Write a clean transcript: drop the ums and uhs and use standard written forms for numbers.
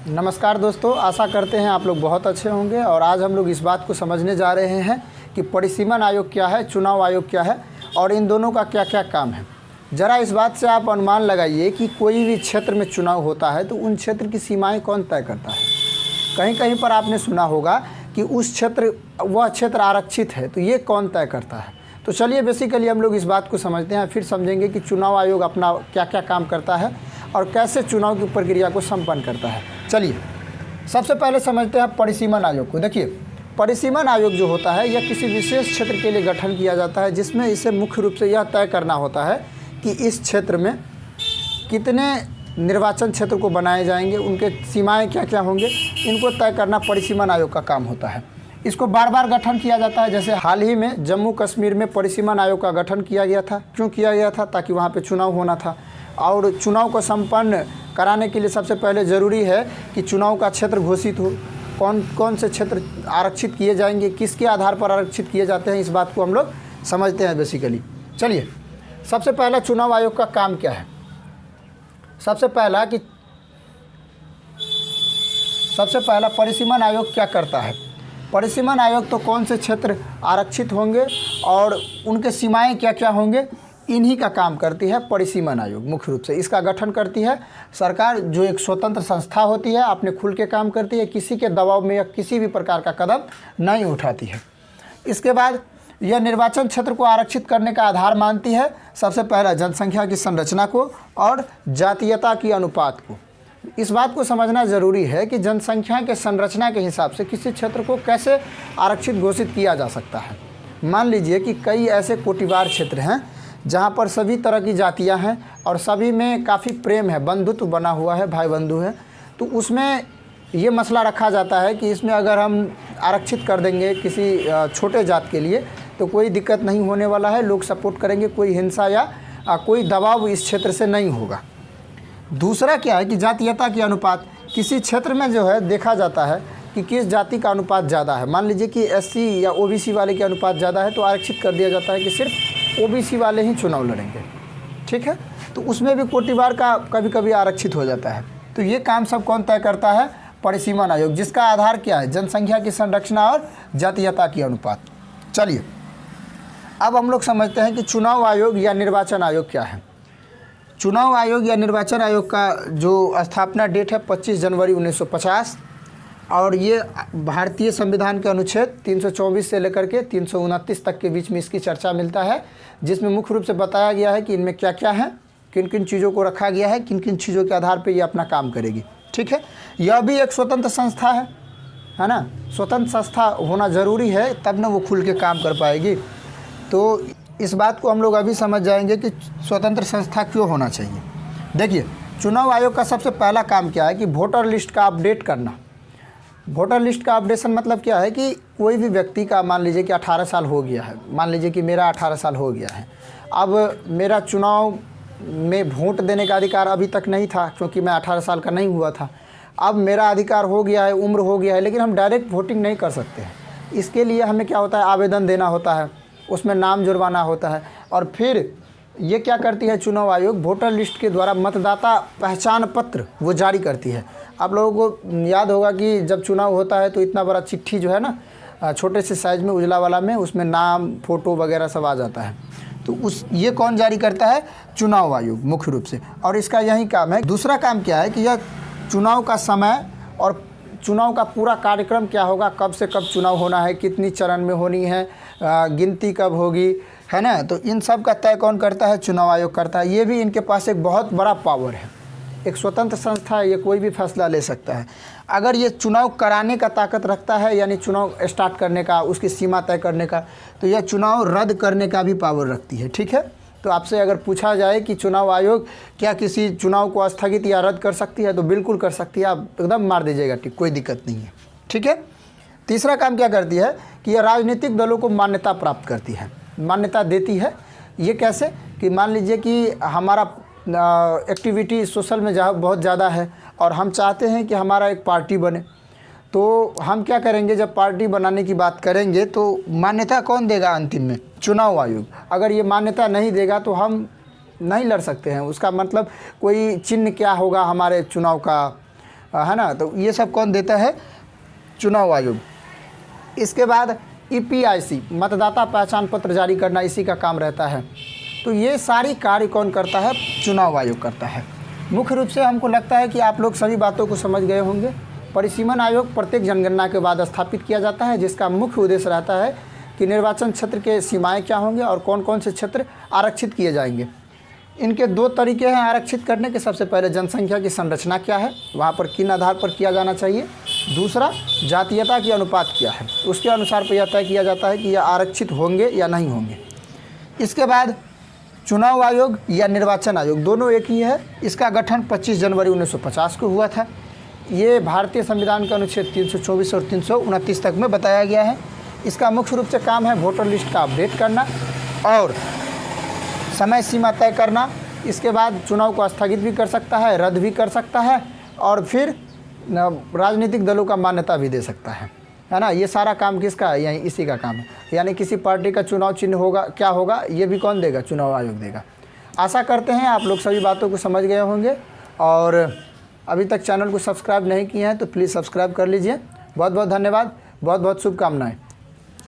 नमस्कार दोस्तों, आशा करते हैं आप लोग बहुत अच्छे होंगे। और आज हम लोग इस बात को समझने जा रहे हैं कि परिसीमन आयोग क्या है, चुनाव आयोग क्या है और इन दोनों का क्या क्या काम है। ज़रा इस बात से आप अनुमान लगाइए कि कोई भी क्षेत्र में चुनाव होता है तो उन क्षेत्र की सीमाएं कौन तय करता है। कहीं कहीं पर आपने सुना होगा कि वह क्षेत्र आरक्षित है, तो ये कौन तय करता है। तो चलिए बेसिकली हम लोग इस बात को समझते हैं, फिर समझेंगे कि चुनाव आयोग अपना क्या क्या काम करता है और कैसे चुनाव की प्रक्रिया को संपन्न करता है। चलिए सबसे पहले समझते हैं परिसीमन आयोग को। देखिए, परिसीमन आयोग जो होता है यह किसी विशेष क्षेत्र के लिए गठन किया जाता है, जिसमें इसे मुख्य रूप से यह तय करना होता है कि इस क्षेत्र में कितने निर्वाचन क्षेत्र को बनाए जाएंगे, उनके सीमाएं क्या क्या होंगे, इनको तय करना परिसीमन आयोग का काम होता है। इसको बार बार गठन किया जाता है। जैसे हाल ही में जम्मू कश्मीर में परिसीमन आयोग का गठन किया गया था। क्यों किया गया था? ताकि वहाँ पे चुनाव होना था और चुनाव को संपन्न कराने के लिए सबसे पहले ज़रूरी है कि चुनाव का क्षेत्र घोषित हो, कौन कौन से क्षेत्र आरक्षित किए जाएंगे, किसके आधार पर आरक्षित किए जाते हैं, इस बात को हम लोग समझते हैं बेसिकली। चलिए सबसे पहला चुनाव आयोग का काम क्या है। सबसे पहला परिसीमन आयोग क्या करता है। परिसीमन आयोग तो कौन से क्षेत्र आरक्षित होंगे और उनके सीमाएं क्या क्या होंगे, इन्हीं का काम करती है परिसीमन आयोग। मुख्य रूप से इसका गठन करती है सरकार, जो एक स्वतंत्र संस्था होती है, अपने खुल के काम करती है, किसी के दबाव में या किसी भी प्रकार का कदम नहीं उठाती है। इसके बाद यह निर्वाचन क्षेत्र को आरक्षित करने का आधार मानती है सबसे पहला जनसंख्या की संरचना को और जातीयता की अनुपात को। इस बात को समझना ज़रूरी है कि जनसंख्या के संरचना के हिसाब से किसी क्षेत्र को कैसे आरक्षित घोषित किया जा सकता है। मान लीजिए कि कई ऐसे कोटिवार क्षेत्र हैं जहाँ पर सभी तरह की जातियाँ हैं और सभी में काफ़ी प्रेम है, बंधुत्व बना हुआ है, भाई बंधु है। तो उसमें ये मसला रखा जाता है कि इसमें अगर हम आरक्षित कर देंगे किसी छोटे जात के लिए तो कोई दिक्कत नहीं होने वाला है, लोग सपोर्ट करेंगे, कोई हिंसा या कोई दबाव इस क्षेत्र से नहीं होगा। दूसरा क्या है कि जातीयता की अनुपात। किसी क्षेत्र में जो है देखा जाता है कि किस जाति का अनुपात ज़्यादा है। मान लीजिए कि एससी या ओबीसी वाले के अनुपात ज़्यादा है तो आरक्षित कर दिया जाता है कि सिर्फ ओबीसी वाले ही चुनाव लड़ेंगे, ठीक है। तो उसमें भी कोटिवार का कभी कभी आरक्षित हो जाता है। तो ये काम सब कौन तय करता है? परिसीमन आयोग, जिसका आधार क्या है? जनसंख्या की संरचना और जातीयता की अनुपात। चलिए अब हम लोग समझते हैं कि चुनाव आयोग या निर्वाचन आयोग क्या है। चुनाव आयोग या निर्वाचन आयोग का जो स्थापना डेट है 25 जनवरी 1950 और ये भारतीय संविधान के अनुच्छेद 324 से लेकर के 329 तक के बीच में इसकी चर्चा मिलता है, जिसमें मुख्य रूप से बताया गया है कि इनमें क्या क्या है, किन किन चीज़ों को रखा गया है, किन किन चीज़ों के आधार पर ये अपना काम करेगी, ठीक है। यह भी एक स्वतंत्र संस्था है ना। स्वतंत्र संस्था होना ज़रूरी है, तब ना वो खुल के काम कर पाएगी। तो इस बात को हम लोग अभी समझ जाएंगे कि स्वतंत्र संस्था क्यों होना चाहिए। देखिए, चुनाव आयोग का सबसे पहला काम क्या है कि वोटर लिस्ट का अपडेट करना। वोटर लिस्ट का अपडेशन मतलब क्या है कि कोई भी व्यक्ति का मान लीजिए कि 18 साल हो गया है, मान लीजिए कि मेरा 18 साल हो गया है, अब मेरा चुनाव में वोट देने का अधिकार अभी तक नहीं था क्योंकि मैं 18 साल का नहीं हुआ था। अब मेरा अधिकार हो गया है, उम्र हो गया है, लेकिन हम डायरेक्ट वोटिंग नहीं कर सकते हैं। इसके लिए हमें क्या होता है, आवेदन देना होता है, उसमें नाम जुड़वाना होता है और फिर ये क्या करती है चुनाव आयोग, वोटर लिस्ट के द्वारा मतदाता पहचान पत्र वो जारी करती है। आप लोगों को याद होगा कि जब चुनाव होता है तो इतना बड़ा चिट्ठी जो है ना, छोटे से साइज़ में उजला वाला में, उसमें नाम, फ़ोटो वगैरह सब आ जाता है। तो ये कौन जारी करता है? चुनाव आयोग मुख्य रूप से, और इसका यही काम है। दूसरा काम क्या है कि यह चुनाव का समय और चुनाव का पूरा कार्यक्रम क्या होगा, कब से कब चुनाव होना है, कितनी चरण में होनी है, गिनती कब होगी, है ना। तो इन सब का तय कौन करता है? चुनाव आयोग करता है। ये भी इनके पास एक बहुत बड़ा पावर है, एक स्वतंत्र संस्था है, ये कोई भी फैसला ले सकता है। अगर ये चुनाव कराने का ताकत रखता है, यानी चुनाव स्टार्ट करने का, उसकी सीमा तय करने का, तो यह चुनाव रद्द करने का भी पावर रखती है, ठीक है। तो आपसे अगर पूछा जाए कि चुनाव आयोग क्या किसी चुनाव को स्थगित या रद्द कर सकती है, तो बिल्कुल कर सकती है, आप एकदम मार दीजिएगा ठीक, कोई दिक्कत नहीं है, ठीक है। तीसरा काम क्या करती है कि यह राजनीतिक दलों को मान्यता प्राप्त करती है, मान्यता देती है। ये कैसे कि मान लीजिए कि हमारा एक्टिविटी सोशल में बहुत ज़्यादा है और हम चाहते हैं कि हमारा एक पार्टी बने, तो हम क्या करेंगे, जब पार्टी बनाने की बात करेंगे तो मान्यता कौन देगा अंतिम में? चुनाव आयोग। अगर ये मान्यता नहीं देगा तो हम नहीं लड़ सकते हैं। उसका मतलब कोई चिन्ह क्या होगा हमारे चुनाव का, है ना। तो ये सब कौन देता है? चुनाव आयोग। इसके बाद EPIC मतदाता पहचान पत्र जारी करना, इसी का काम रहता है। तो ये सारी कार्य कौन करता है? चुनाव आयोग करता है। मुख्य रूप से हमको लगता है कि आप लोग सभी बातों को समझ गए होंगे। परिसीमन आयोग प्रत्येक जनगणना के बाद स्थापित किया जाता है, जिसका मुख्य उद्देश्य रहता है कि निर्वाचन क्षेत्र के सीमाएं क्या होंगे और कौन कौन से क्षेत्र आरक्षित किए जाएंगे। इनके 2 तरीके हैं आरक्षित करने के। सबसे पहले जनसंख्या की संरचना क्या है, वहाँ पर किन आधार पर किया जाना चाहिए। दूसरा, जातीयता की अनुपात क्या है, उसके अनुसार पर यह तय किया जाता है कि यह आरक्षित होंगे या नहीं होंगे। इसके बाद चुनाव आयोग या निर्वाचन आयोग दोनों एक ही है। इसका गठन 25 जनवरी 1950 को हुआ था। ये भारतीय संविधान के अनुच्छेद 324 और 329 तक में बताया गया है। इसका मुख्य रूप से काम है वोटर लिस्ट का अपडेट करना और समय सीमा तय करना। इसके बाद चुनाव को स्थगित भी कर सकता है, रद्द भी कर सकता है और फिर राजनीतिक दलों का मान्यता भी दे सकता है ना। ये सारा काम किसका है? यही इसी का काम है। यानी किसी पार्टी का चुनाव चिन्ह होगा, क्या होगा, ये भी कौन देगा? चुनाव आयोग देगा। आशा करते हैं आप लोग सभी बातों को समझ गए होंगे और अभी तक चैनल को सब्सक्राइब नहीं किए हैं तो प्लीज़ सब्सक्राइब कर लीजिए। बहुत बहुत धन्यवाद, बहुत बहुत शुभकामनाएं।